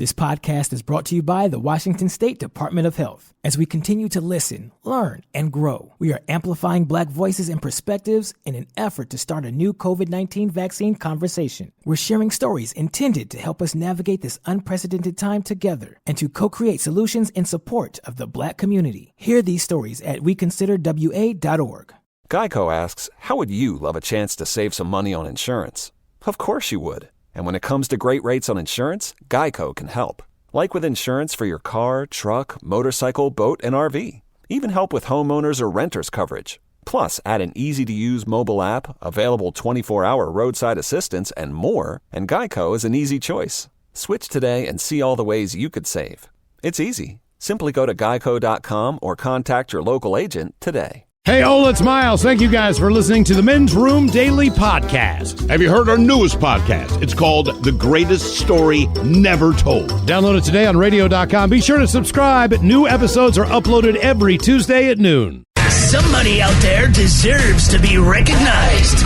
This podcast is brought to you by the Washington State Department of Health. As we continue to listen, learn, and grow, we are amplifying Black voices and perspectives in an effort to start a new COVID-19 vaccine conversation. We're sharing stories intended to help us navigate this unprecedented time together and to co-create solutions in support of the Black community. Hear these stories at weconsiderwa.org. Geico asks, how would you love a chance to save some money on insurance? Of course you would. And when it comes to great rates on insurance, Geico can help. Like with insurance for your car, truck, motorcycle, boat, and RV. Even help with homeowners or renters coverage. Plus, add an easy-to-use mobile app, available 24-hour roadside assistance, and more, and Geico is an easy choice. Switch today and see all the ways you could save. It's easy. Simply go to geico.com or contact your local agent today. Hey, it's Miles. Thank you guys for listening to the Men's Room Daily Podcast. Have you heard our newest podcast? It's called The Greatest Story Never Told. Download it today on radio.com. Be sure to subscribe. New episodes are uploaded every Tuesday at noon. Somebody out there deserves to be recognized.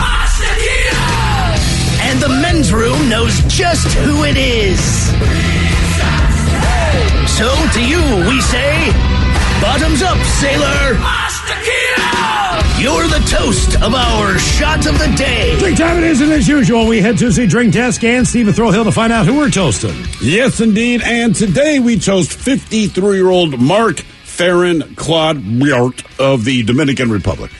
And the Men's Room knows just who it is. So to you, we say, bottoms up, sailor. You're the toast of our shot of the day. Drink time it is, and as usual, we head to the drink desk and Stephen Throwhill to find out who we're toasting. Yes, indeed. And today we toast 53-year-old Mark Farron Claude Biart of the Dominican Republic.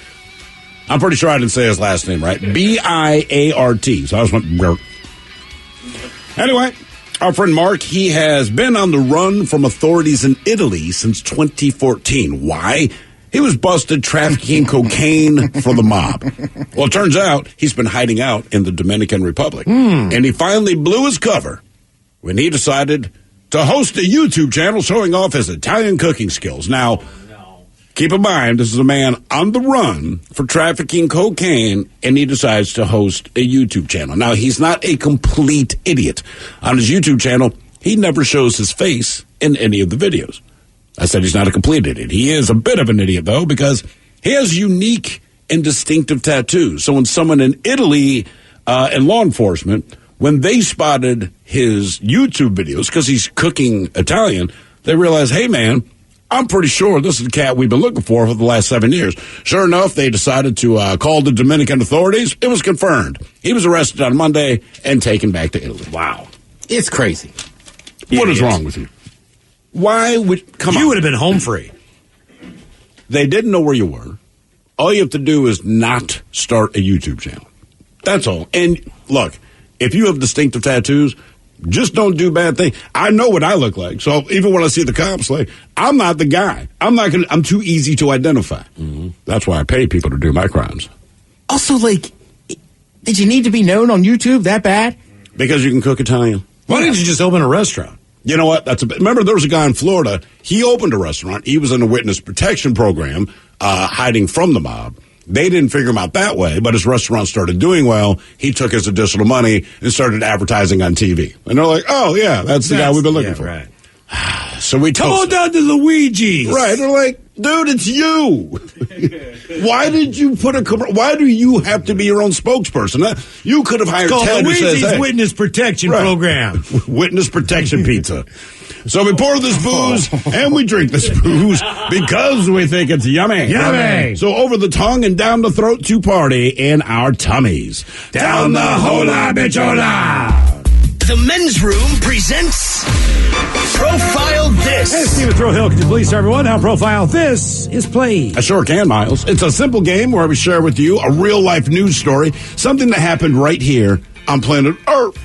I'm pretty sure I didn't say his last name right. B-I-A-R-T. So I just went Biart. Anyway, our friend Mark, he has been on the run from authorities in Italy since 2014. Why? He was busted trafficking cocaine for the mob. Well, it turns out he's been hiding out in the Dominican Republic. And he finally blew his cover when he decided to host a YouTube channel showing off his Italian cooking skills. Now, keep in mind, this is a man on the run for trafficking cocaine, and he decides to host a YouTube channel. Now, he's not a complete idiot. On his YouTube channel, he never shows his face in any of the videos. I said he's not a complete idiot. He is a bit of an idiot, though, because he has unique and distinctive tattoos. So when someone in Italy and law enforcement, when they spotted his YouTube videos, because he's cooking Italian, they realized, hey, man, I'm pretty sure this is the cat we've been looking for the last 7 years. Sure enough, they decided to call the Dominican authorities. It was confirmed. He was arrested on Monday and taken back to Italy. Wow. It's crazy. What is wrong with you? Why would you would have been home free? They didn't know where you were. All you have to do is not start a YouTube channel. That's all. And look, if you have distinctive tattoos, just don't do bad things. I know what I look like. So even when I see the cops, like, I'm not the guy. I'm too easy to identify. Mm-hmm. That's why I pay people to do my crimes. Also, like, did you need to be known on YouTube that bad? Because you can cook Italian. Why didn't you just open a restaurant? You know what? Remember, there was a guy in Florida. He opened a restaurant. He was in a witness protection program, hiding from the mob. They didn't figure him out that way, but his restaurant started doing well. He took his additional money and started advertising on TV. And they're like, oh, yeah, that's the guy we've been looking for. Right. So we come on down to Luigi's. Right. They're like, dude, it's you. Why did you why do you have to be your own spokesperson? You could have hired Ted who says, Luigi's Witness Protection Program. Witness Protection Pizza. So we pour this booze and we drink this booze because we think it's yummy. Yummy. So over the tongue and down the throat to party in our tummies. Down the hola bichola. The Men's Room presents Profile This. Hey, Stephen Throwhill, could you please tell everyone how Profile This is played? I sure can, Miles. It's a simple game where we share with you a real-life news story, something that happened right here on planet Earth.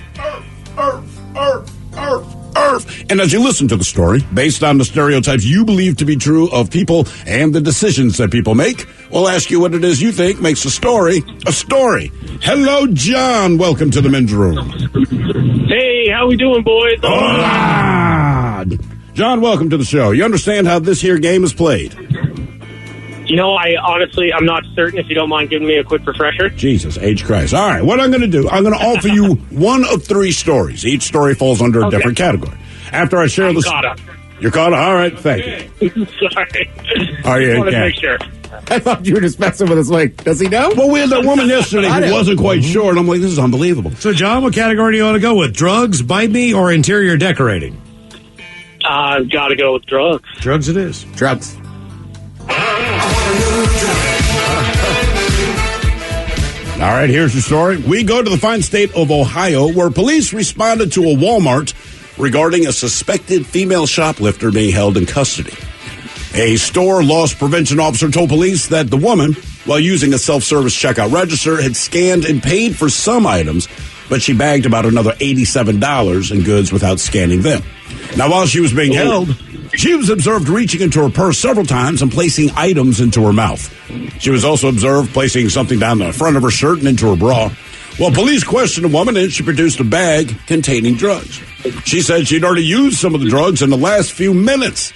And as you listen to the story, based on the stereotypes you believe to be true of people and the decisions that people make, we'll ask you what it is you think makes a story a story. Hello, John. Welcome to the Men's Room. Hey, how we doing, boys? Hola. John, welcome to the show. You understand how this here game is played? You know, I'm not certain. If you don't mind giving me a quick refresher. Jesus H. Christ. All right, what I'm going to do, I'm going to offer you one of three stories. Each story falls under a different category. After I share this... Caught up. You're caught up? All right, thank you. Sorry. Are you? I want to make sure. I thought you were just messing with us. Like, does he know? Well, we had that woman yesterday who wasn't quite sure, and I'm like, this is unbelievable. So, John, what category do you want to go with? Drugs, bite me, or interior decorating? I've got to go with drugs. Drugs it is. Drugs. All right, here's your story. We go to the fine state of Ohio, where police responded to a Walmart regarding a suspected female shoplifter being held in custody. A store loss prevention officer told police that the woman, while using a self-service checkout register, had scanned and paid for some items, but she bagged about another $87 in goods without scanning them. Now, while she was being held, she was observed reaching into her purse several times and placing items into her mouth. She was also observed placing something down the front of her shirt and into her bra. Well, police questioned the woman, and she produced a bag containing drugs. She said she'd already used some of the drugs in the last few minutes.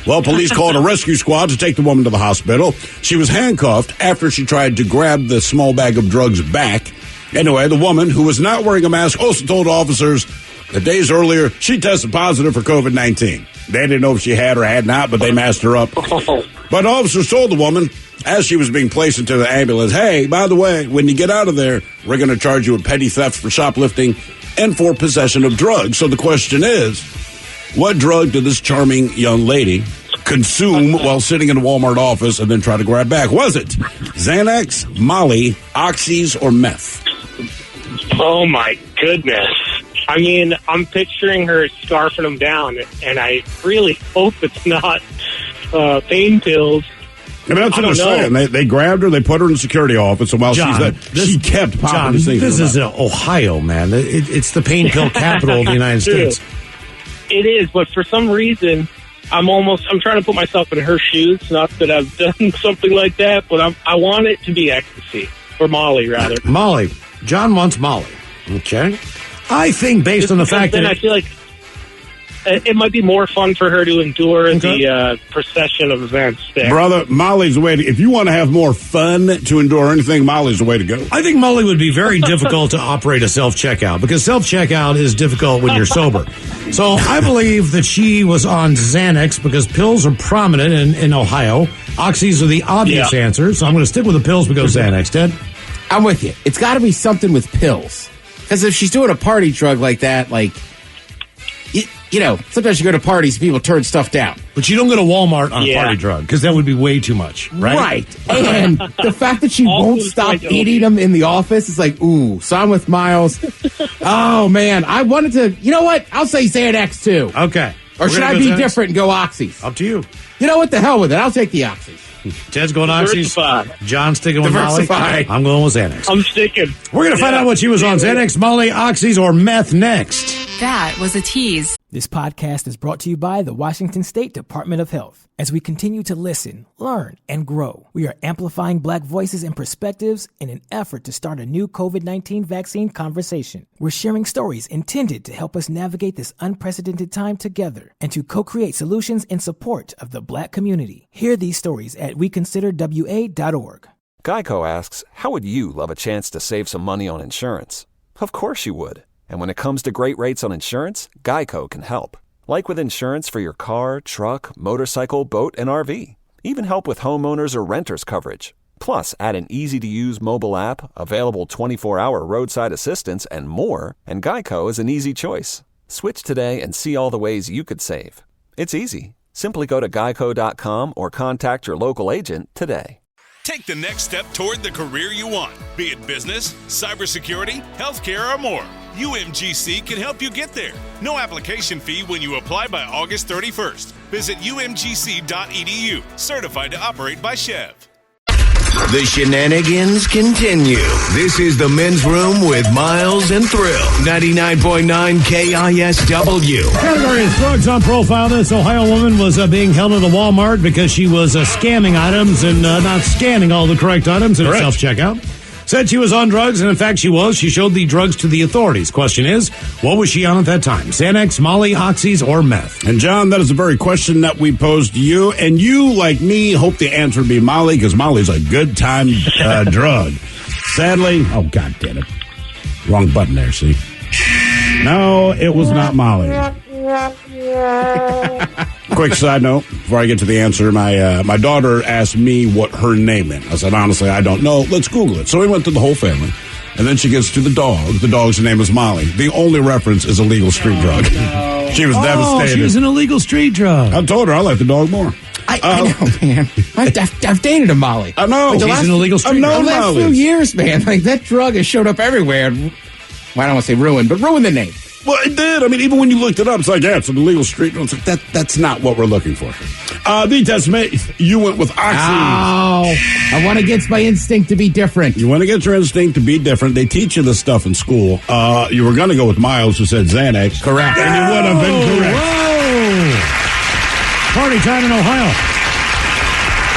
Well, police called a rescue squad to take the woman to the hospital. She was handcuffed after she tried to grab the small bag of drugs back. Anyway, the woman, who was not wearing a mask, also told officers that days earlier she tested positive for COVID-19. They didn't know if she had or had not, but they masked her up. But officers told the woman, as she was being placed into the ambulance, hey, by the way, when you get out of there, we're going to charge you with petty theft for shoplifting and for possession of drugs. So the question is, what drug did this charming young lady consume while sitting in a Walmart office and then try to grab back? Was it Xanax, Molly, Oxys, or meth? Oh, my goodness. I mean, I'm picturing her scarfing them down, and I really hope it's not pain pills. I mean, that's what they're saying. They grabbed her, they put her in the security office, and while John, she kept popping John, these things. this is Ohio, man. It's the pain pill capital of the United States. It is, but for some reason, I'm trying to put myself in her shoes. Not that I've done something like that, but I want it to be ecstasy, or Molly, rather. Molly. John wants Molly. Okay. I think based on the fact that I feel like it might be more fun for her to endure the procession of events there. Brother, Molly's the way to, if you want to have more fun to endure anything, Molly's the way to go. I think Molly would be very difficult to operate a self-checkout because self-checkout is difficult when you're sober. So I believe that she was on Xanax because pills are prominent in Ohio. Oxys are the obvious answer, so I'm going to stick with the pills because Xanax. Ted? I'm with you. It's got to be something with pills. Because if she's doing a party drug like that, like, you know, sometimes you go to parties and people turn stuff down. But you don't go to Walmart on a party drug because that would be way too much, right? Right. And the fact that she won't stop eating them in the office is like, ooh. So I'm with Miles. Oh, man. I wanted to, you know what? I'll say Xanax too. Okay. Or should I be different and go Oxys? Up to you. You know what? The hell with it. I'll take the Oxys. Ted's going Oxys. John's sticking with Molly. I'm going with Xanax. I'm sticking. We're going to find out what she was on. Xanax, Molly, Oxys, or meth next. That was a tease. This podcast is brought to you by the Washington State Department of Health. As we continue to listen, learn, and grow, we are amplifying Black voices and perspectives in an effort to start a new COVID-19 vaccine conversation. We're sharing stories intended to help us navigate this unprecedented time together and to co-create solutions in support of the Black community. Hear these stories at weconsiderwa.org. Geico asks, how would you love a chance to save some money on insurance? Of course you would. And when it comes to great rates on insurance, Geico can help. Like with insurance for your car, truck, motorcycle, boat, and RV. Even help with homeowners or renters coverage. Plus, add an easy-to-use mobile app, available 24-hour roadside assistance, and more, and Geico is an easy choice. Switch today and see all the ways you could save. It's easy. Simply go to geico.com or contact your local agent today. Take the next step toward the career you want, be it business, cybersecurity, healthcare, or more. UMGC can help you get there. No application fee when you apply by August 31st. Visit umgc.edu, certified to operate by Chev. The shenanigans continue. This is the Men's Room with Miles and Thrill. 99.9 KISW. Category is drugs on profile. This Ohio woman was being held at a Walmart because she was scamming items and not scanning all the correct items in a self-checkout. Said she was on drugs, and in fact she was. She showed the drugs to the authorities. Question is, what was she on at that time? Xanax, Molly, Oxys, or meth? And John, that is the very question that we posed to you. And you, like me, hope the answer would be Molly, because Molly's a good time drug. Sadly, oh, God damn it. Wrong button there, see? No, it was not Molly. Quick side note, before I get to the answer, my daughter asked me what her name meant. I said, honestly, I don't know. Let's Google it. So we went to the whole family, And then she gets to the dog. The dog's name is Molly. The only reference is a legal street drug. She was devastated. She was an illegal street drug. I told her I like the dog more. I know, man. I've dated a Molly. I know. Like She's an illegal street drug. The last few years, man. Like, that drug has showed up everywhere. Well, I don't want to say ruined, but ruined the name. Well, it did. I mean, even when you looked it up, it's like, yeah, it's an illegal street drug. It's like, that's not what we're looking for. The test mate, you went with Oxy. Oh, I went against my instinct to be different. You went against your instinct to be different. They teach you this stuff in school. You were going to go with Miles, who said Xanax. Correct. And you would have been correct. Whoa. Party time in Ohio.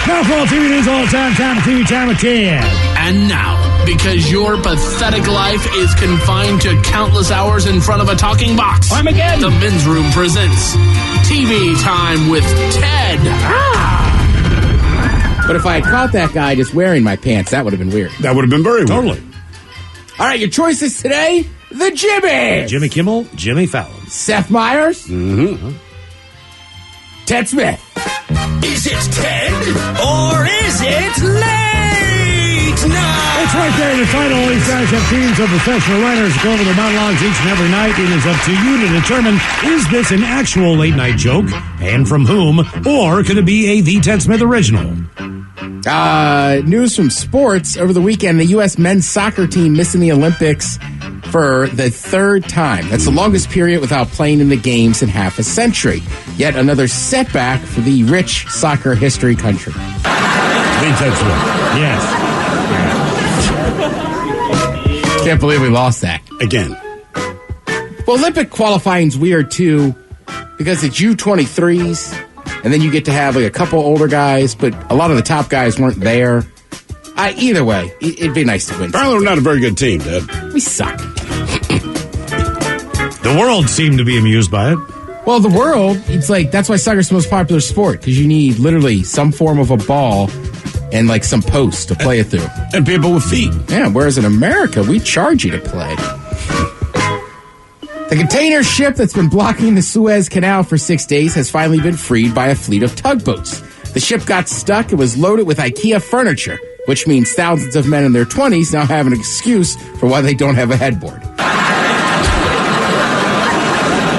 Now for all TV news all the time of TV time with 10. And now, because your pathetic life is confined to countless hours in front of a talking box, Armageddon. The Men's Room presents TV Time with Ted. But if I had caught that guy just wearing my pants, that would have been weird. That would have been very weird. Totally. All right, your choices today, the Jimmy. Jimmy Kimmel, Jimmy Fallon. Seth Meyers. Mm-hmm. Ted Smith. Is it Ted or is it late night? It's right there in the title. These guys have teams of professional writers go over their monologues each and every night. It is up to you to determine, is this an actual late night joke? And from whom? Or could it be a The Ted Smith original? News from sports. Over the weekend, the U.S. men's soccer team missing the Olympics for the third time. That's the longest period without playing in the games in half a century. Yet another setback for the rich soccer history country. The Ted Smith. Yes. Can't believe we lost that. Again. Well, Olympic qualifying's weird, too, because it's U23s, and then you get to have like a couple older guys, but a lot of the top guys weren't there. Either way, it'd be nice to win. Apparently, we're not a very good team, Dad. We suck. The world seemed to be amused by it. Well, the world, it's like, that's why soccer's the most popular sport, because you need literally some form of a ball and like some post to play it through. And people with feet. Yeah, whereas in America, we charge you to play. The container ship that's been blocking the Suez Canal for 6 days has finally been freed by a fleet of tugboats. The ship got stuck. It was loaded with IKEA furniture, which means thousands of men in their 20s now have an excuse for why they don't have a headboard.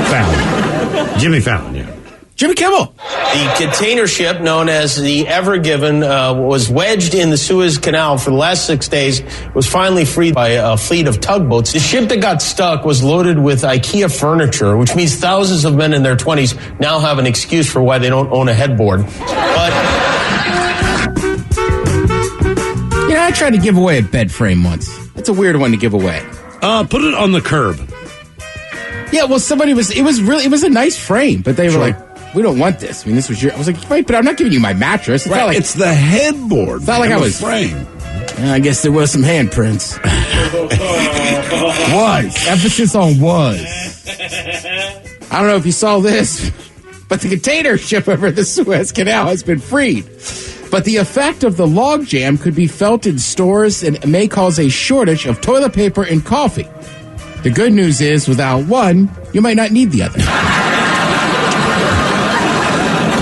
Fallon. Jimmy Fallon, yeah. Jimmy Kimmel. The container ship known as the Ever Given was wedged in the Suez Canal for the last 6 days. It was finally freed by a fleet of tugboats. The ship that got stuck was loaded with IKEA furniture, which means thousands of men in their 20s now have an excuse for why they don't own a headboard. But you know, I tried to give away a bed frame once. That's a weird one to give away. Put it on the curb. Yeah, well, it was a nice frame, but they were like, we don't want this. I mean, this was I was like, right, but I'm not giving you my mattress. It's Right, not like, it's the headboard. It's not like I was frame. I guess there was some handprints. Was. Emphasis on was. I don't know if you saw this, but the container ship over the Suez Canal has been freed. But the effect of the logjam could be felt in stores and may cause a shortage of toilet paper and coffee. The good news is, without one, you might not need the other.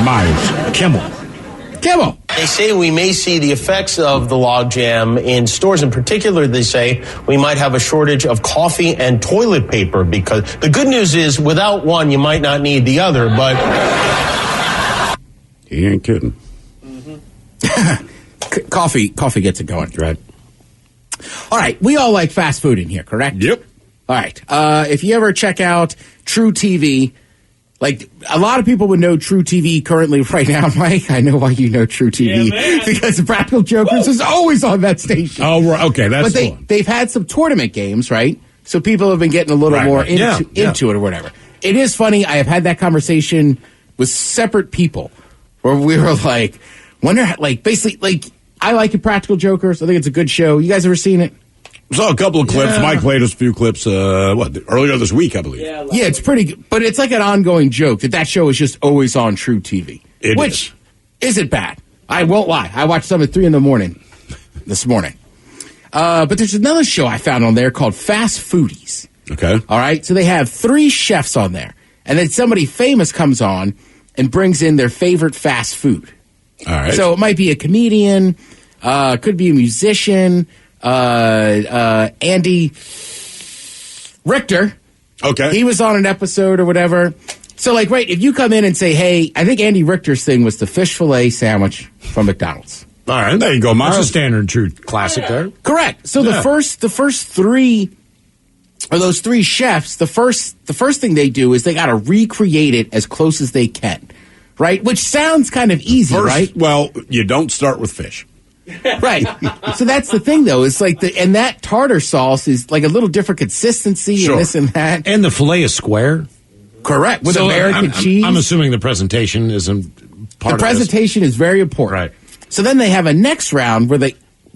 Myers. Kimmel. they say we may see the effects of the logjam in stores. In particular, they say we might have a shortage of coffee and toilet paper, because the good news is without one, you might not need the other, but... He ain't kidding. Coffee gets it going. Right. All right, we all like fast food in here, correct? Yep. All right. If you ever check out True TV, like a lot of people would know True TV currently right now, Mike. I know why you know True TV, because the Practical Jokers is always on that station. Oh, right. Okay, that's But they've had some tournament games, right? So people have been getting a little more into it or whatever. It is funny. I have had that conversation with separate people where we were like, wonder, like, basically, like, I like Practical Jokers. I think it's a good show. You guys ever seen it? Saw a couple of clips. Yeah. Mike played us a few clips, earlier this week, I believe. Yeah, it's pretty good. But it's like an ongoing joke that show is just always on True TV. Which isn't bad. I won't lie. I watched some at 3 a.m. this morning. But there's another show I found on there called Fast Foodies. Okay. All right? So they have 3 chefs on there. And then somebody famous comes on and brings in their favorite fast food. All right. So it might be a comedian, could be a musician, Andy Richter. Okay. He was on an episode or whatever. So, like, right, if you come in and say, hey, I think Andy Richter's thing was the fish fillet sandwich from McDonald's. All right, there you go, Miles. That's a standard true classic there. Correct. So the first three, or those three chefs, the first thing they do is they got to recreate it as close as they can, right? Which sounds kind of easy, right? Well, you don't start with fish. Right. So that's the thing, though. It's like and that tartar sauce is like a little different consistency and this and that. And the filet is square. Correct. With American cheese. I'm assuming the presentation isn't part of the presentation is very important. Right. So then they have a next round where they...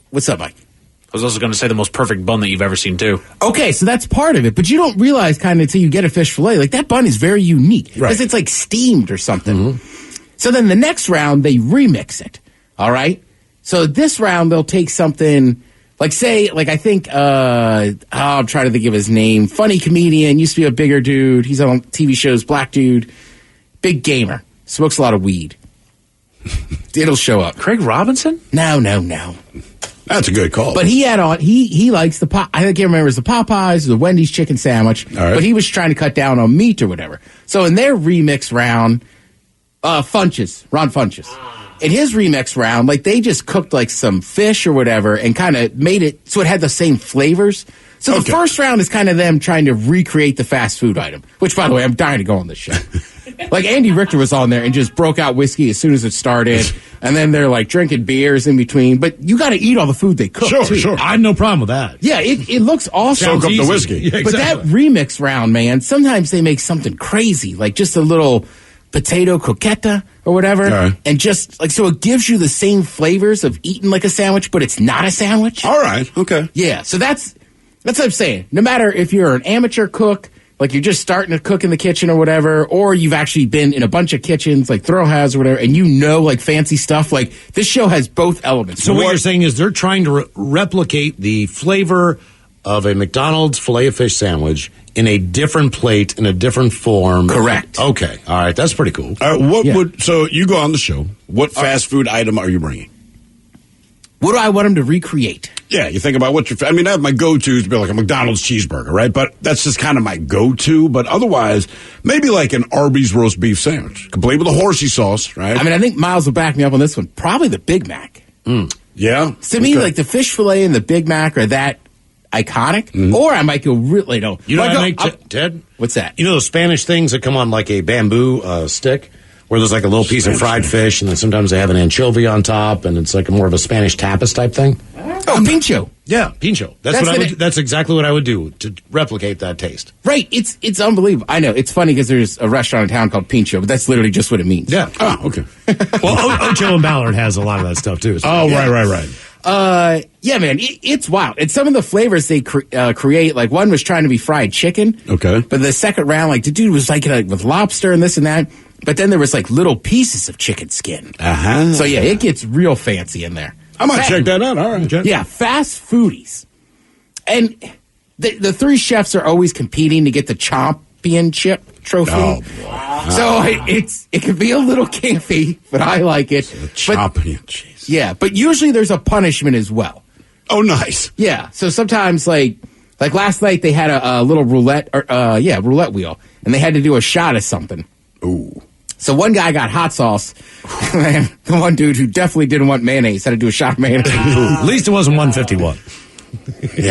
What's up, Mike? I was also going to say the most perfect bun that you've ever seen, too. Okay, so that's part of it. But you don't realize kind of until you get a fish fillet. Like, that bun is very unique. Because it's like steamed or something. Mm-hmm. So then the next round, they remix it. All right? So this round, they'll take something... Like, say, like, I think, I'm trying to think of his name. Funny comedian, used to be a bigger dude. He's on TV shows, black dude. Big gamer. Smokes a lot of weed. It'll show up. Craig Robinson? No. That's a good call. But he had on, he likes the I can't remember, it's the Popeyes or the Wendy's chicken sandwich. All right. But he was trying to cut down on meat or whatever. So in their remix round, Ron Funches. In his remix round, like they just cooked like some fish or whatever and kind of made it so it had the same flavors. So the first round is kind of them trying to recreate the fast food item, which, by the way, I'm dying to go on this show. Like Andy Richter was on there and just broke out whiskey as soon as it started. And then they're like drinking beers in between. But you got to eat all the food they cook, too. Sure. I have no problem with that. Yeah, it looks awesome. Soak up the whiskey. Yeah, exactly. But that remix round, man, sometimes they make something crazy, like just a little potato croqueta or whatever. And just like, so it gives you the same flavors of eating like a sandwich, but it's not a sandwich. All right. Okay. Yeah. So that's what I'm saying. No matter if you're an amateur cook, like you're just starting to cook in the kitchen or whatever, or you've actually been in a bunch of kitchens like Throw has or whatever, and you know like fancy stuff, like this show has both elements. So what you're saying is they're trying to replicate the flavor of a McDonald's Filet-O-Fish sandwich in a different plate, in a different form. Correct. Okay. All right. That's pretty cool. So you go on the show. What fast food item are you bringing? What do I want them to recreate? Yeah, you think about I mean, I have my go-tos to be like a McDonald's cheeseburger, right? But that's just kind of my go-to. But otherwise, maybe like an Arby's roast beef sandwich, complete with a horsey sauce, right? I mean, I think Miles will back me up on this one. Probably the Big Mac. Yeah. To me, like the fish fillet and the Big Mac are that iconic. Or I might go really, You know what I make, Ted? What's that? You know those Spanish things that come on like a bamboo stick? Where there's like a little piece of fried fish, and then sometimes they have an anchovy on top, and it's like more of a Spanish tapas type thing. Oh, pincho. Yeah, pincho. That's exactly what I would do to replicate that taste. Right. It's unbelievable. I know. It's funny because there's a restaurant in town called Pincho, but that's literally just what it means. Yeah. Oh, okay. Well, Ocho and Ballard has a lot of that stuff too. So. Oh, right. Yeah, man, it's wild. And some of the flavors they create, like one was trying to be fried chicken. Okay. But the second round, like the dude was like with lobster and this and that. But then there was like little pieces of chicken skin. So yeah, it gets real fancy in there. I might check that out. All right. Yeah, fast foodies. And the three chefs are always competing to get the championship trophy. Oh, boy. So it can be a little campy, but I like it. Jeez. Yeah, but usually there's a punishment as well. Oh, nice. Yeah, so sometimes like last night they had a little roulette wheel, and they had to do a shot of something. Ooh. So one guy got hot sauce, and the one dude who definitely didn't want mayonnaise had to do a shot of mayonnaise. At least it wasn't 151.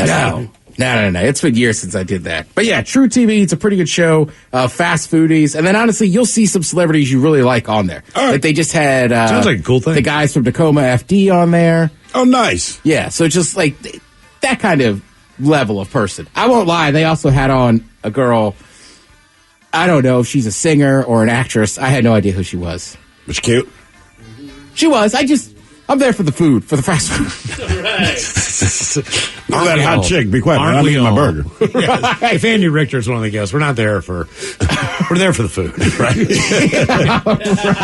No. It's been years since I did that. But yeah, True TV, it's a pretty good show. Fast foodies. And then honestly, you'll see some celebrities you really like on there. All right. Like they just had sounds like a cool thing. The guys from Tacoma FD on there. Oh, nice. Yeah, so it's just like that kind of level of person. I won't lie, they also had on a girl. I don't know if she's a singer or an actress. I had no idea who she was. Was she cute? She was. I'm there for the food, for the fast food. Oh, that hot chick. Be quiet. I'm eating my burger. If Andy Richter's one of the guests, we're not there for. We're there for the food, right?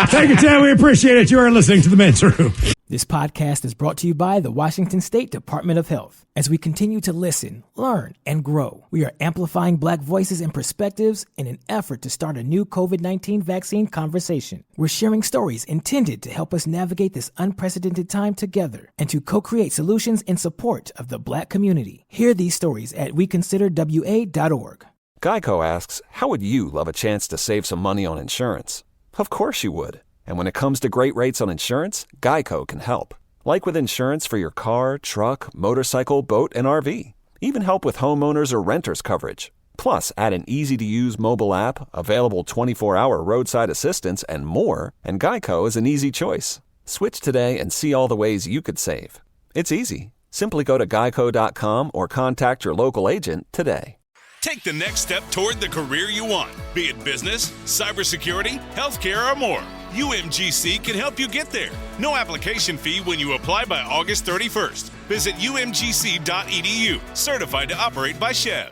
Thank you, Ted. We appreciate it. You are listening to The Men's Room. This podcast is brought to you by the Washington State Department of Health. As we continue to listen, learn, and grow, we are amplifying Black voices and perspectives in an effort to start a new COVID-19 vaccine conversation. We're sharing stories intended to help us navigate this unprecedented time together and to co-create solutions in support of the Black community. Hear these stories at weconsiderwa.org. Geico asks, how would you love a chance to save some money on insurance? Of course you would. And when it comes to great rates on insurance, Geico can help. Like with insurance for your car, truck, motorcycle, boat, and RV. Even help with homeowners or renters coverage. Plus, add an easy-to-use mobile app, available 24-hour roadside assistance, and more, and Geico is an easy choice. Switch today and see all the ways you could save. It's easy. Simply go to geico.com or contact your local agent today. Take the next step toward the career you want, be it business, cybersecurity, healthcare, or more. UMGC can help you get there. No application fee when you apply by August 31st. Visit umgc.edu, certified to operate by Chev.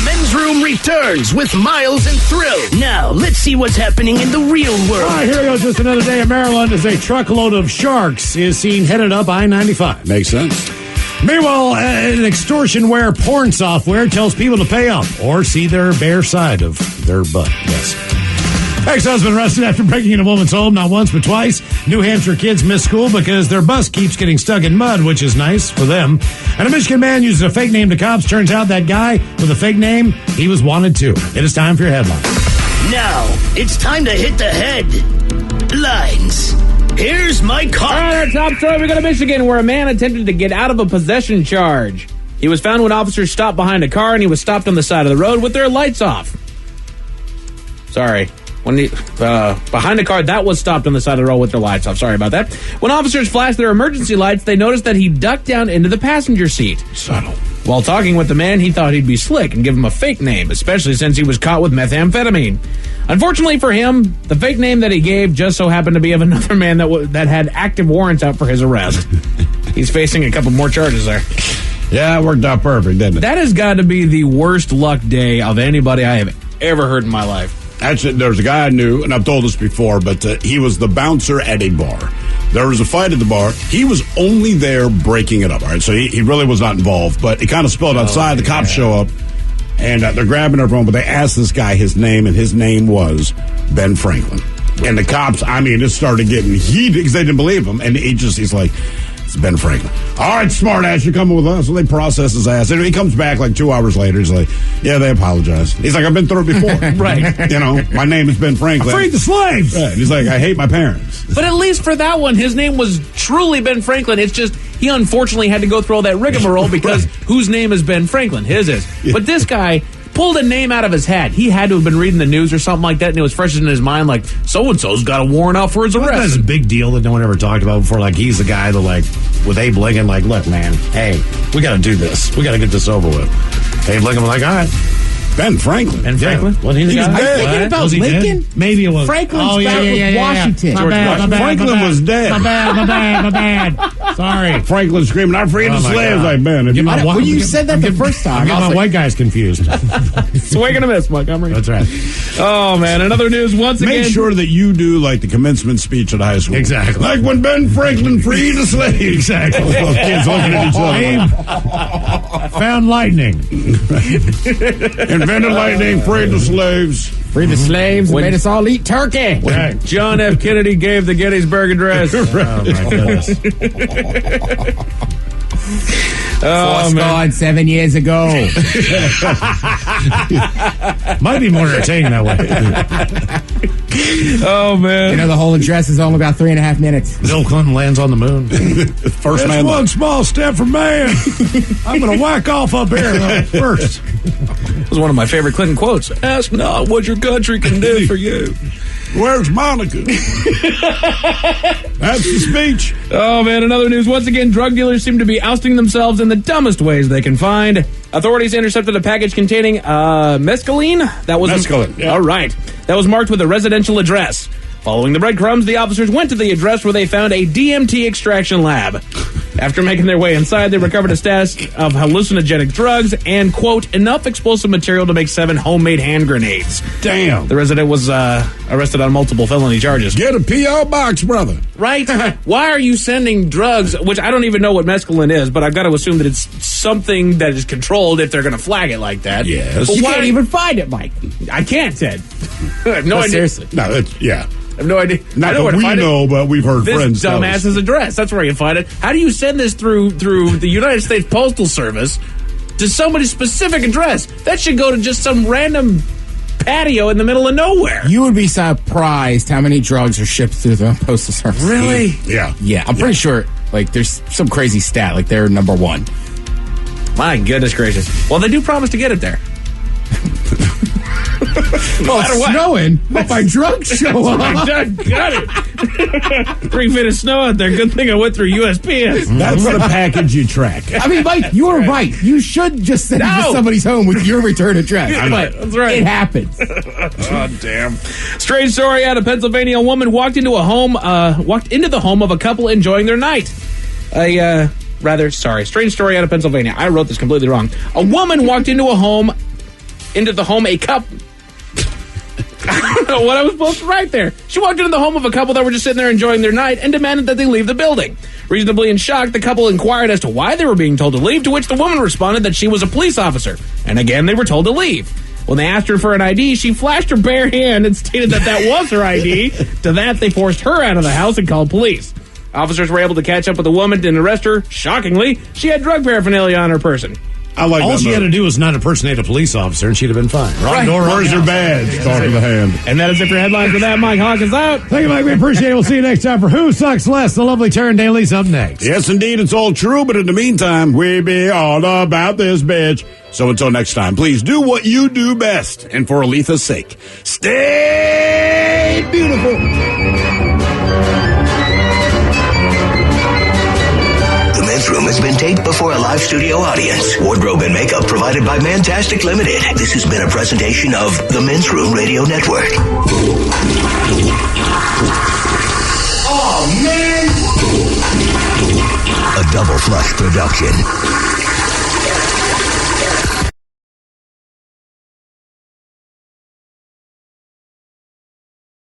Men's Room returns with Miles and Thrill. Now, let's see what's happening in the real world. All right, here we go. Just another day in Maryland as a truckload of sharks is seen headed up I-95. Makes sense. Meanwhile, an extortionware porn software tells people to pay up or see their bare side of their butt. Yes. Ex-husband arrested after breaking into a woman's home, not once but twice. New Hampshire kids miss school because their bus keeps getting stuck in mud, which is nice for them. And a Michigan man uses a fake name to cops. Turns out that guy with a fake name, he was wanted too. It is time for your headlines. Now, it's time to hit the headlines. Here's my car. All right, our top story, we go to Michigan, where a man attempted to get out of a possession charge. He was found when officers stopped behind a car, and he was stopped on the side of the road with their lights off. Sorry. Behind a car that was stopped on the side of the road with their lights off. Sorry about that. When officers flashed their emergency lights, they noticed that he ducked down into the passenger seat. Subtle. While talking with the man, he thought he'd be slick and give him a fake name, especially since he was caught with methamphetamine. Unfortunately for him, the fake name that he gave just so happened to be of another man that had active warrants out for his arrest. He's facing a couple more charges there. Yeah, it worked out perfect, didn't it? That has got to be the worst luck day of anybody I have ever heard in my life. Actually, there's a guy I knew, and I've told this before, but he was the bouncer at a bar. There was a fight at the bar. He was only there breaking it up, all right? So he really was not involved, but it kind of spilled outside. The cops show up, and they're grabbing everyone, but they asked this guy his name, and his name was Ben Franklin. And the cops, it started getting heated because they didn't believe him, and he's like, it's Ben Franklin. All right, smart ass, you're coming with us. So they process his ass. And he comes back like 2 hours later. He's like, yeah, they apologize. He's like, I've been through it before. Right. My name is Ben Franklin. I freed the slaves. Right. He's like, I hate my parents. But at least for that one, his name was truly Ben Franklin. It's just he unfortunately had to go through all that rigmarole because whose name is Ben Franklin? His is. Yeah. But this guy pulled a name out of his hat. He had to have been reading the news or something like that, and it was fresh in his mind, like, so-and-so's got a warrant out for his arrest. That's a big deal that no one ever talked about before. Like, he's the guy that, like, with Abe Lincoln, like, look, man, hey, we got to do this. We got to get this over with. Abe Lincoln was like, all right. Ben Franklin. Ben Franklin? Yeah. He was dead. Are you thinking about Lincoln? Dead? Maybe it was. Franklin's back with Washington. My bad. Franklin was dead. My bad. Sorry. Franklin screaming, I freed the slaves. Like, Ben. When you said that the first time, I'm getting my white guys confused. Swing and a miss, Montgomery. That's right. Oh, man. Another news once again. Make sure that you do, like, the commencement speech at high school. Exactly. Like when Ben Franklin freed the slaves. Exactly. Kids looking at each other. Found lightning. Invented lightning, freed the slaves. Freed the slaves and made us all eat turkey. When John F. Kennedy gave the Gettysburg Address. Oh, my goodness. Fourscore 7 years ago. Might be more entertaining that way. Oh, man. The whole address is only about 3.5 minutes. Bill Clinton lands on the moon. First That's man. One small step for man. I'm going to whack off up here first. It was one of my favorite Clinton quotes. Ask not what your country can do for you. Where's Monica? That's the speech. Oh, man, another news. Once again, drug dealers seem to be ousting themselves in the dumbest ways they can find. Authorities intercepted a package containing mescaline. That was mescaline. Yeah. All right. That was marked with a residential address. Following the breadcrumbs, the officers went to the address where they found a DMT extraction lab. After making their way inside, they recovered a stash of hallucinogenic drugs and, quote, enough explosive material to make 7 homemade hand grenades. Damn. The resident was arrested on multiple felony charges. Get a P.O. box, brother. Right? Why are you sending drugs, which I don't even know what mescaline is, but I've got to assume that it's something that is controlled if they're going to flag it like that. Yes. But You why can't even find it, Mike. I can't, Ted. I have no idea. Seriously. No, it's, yeah. I have no idea. Not I know where that to we find know, it. but we've heard This friends tell us. dumbass's address. That's where you find it. How do you send this through the United States Postal Service to somebody's specific address? That should go to just some random patio in the middle of nowhere. You would be surprised how many drugs are shipped through the Postal Service. Really? Yeah. Yeah, I'm pretty sure, like, there's some crazy stat, like, they're number 1. My goodness gracious. Well, they do promise to get it there. Well, it's snowing. Hope my drugs show up. Got it. 3 feet of snow out there. Good thing I went through USPS. That's the package you track. I mean, Mike, you were right. You should just send it to somebody's home with your return address. But That's right. it happens. Oh, damn. Strange story out of Pennsylvania. A woman walked into the home of a couple enjoying their night. Strange story out of Pennsylvania. I wrote this completely wrong. A woman walked into the home a couple. I don't know what I was supposed to write there. She walked into the home of a couple that were just sitting there enjoying their night and demanded that they leave the building. Reasonably in shock, the couple inquired as to why they were being told to leave, to which the woman responded that she was a police officer. And again, they were told to leave. When they asked her for an ID, she flashed her bare hand and stated that was her ID. To that, they forced her out of the house and called police. Officers were able to catch up with the woman and arrest her. Shockingly, she had drug paraphernalia on her person. I like All that she move. had to do was not impersonate a police officer, and she'd have been fine. Right. Where's her badge? Talk to the hand. And that is it for headlines with that. Mike Hawkins out. Thank you, Mike. We appreciate it. We'll see you next time for Who Sucks Less. The lovely Taryn Daly's up next. Yes, indeed, it's all true, but in the meantime, we be all about this bitch. So until next time, please do what you do best. And for Aletha's sake, stay beautiful. The Men's Room has been taped before a live studio audience. Wardrobe and makeup provided by Mantastic Limited. This has been a presentation of the Men's Room Radio Network. Oh, man! A Double Flush production.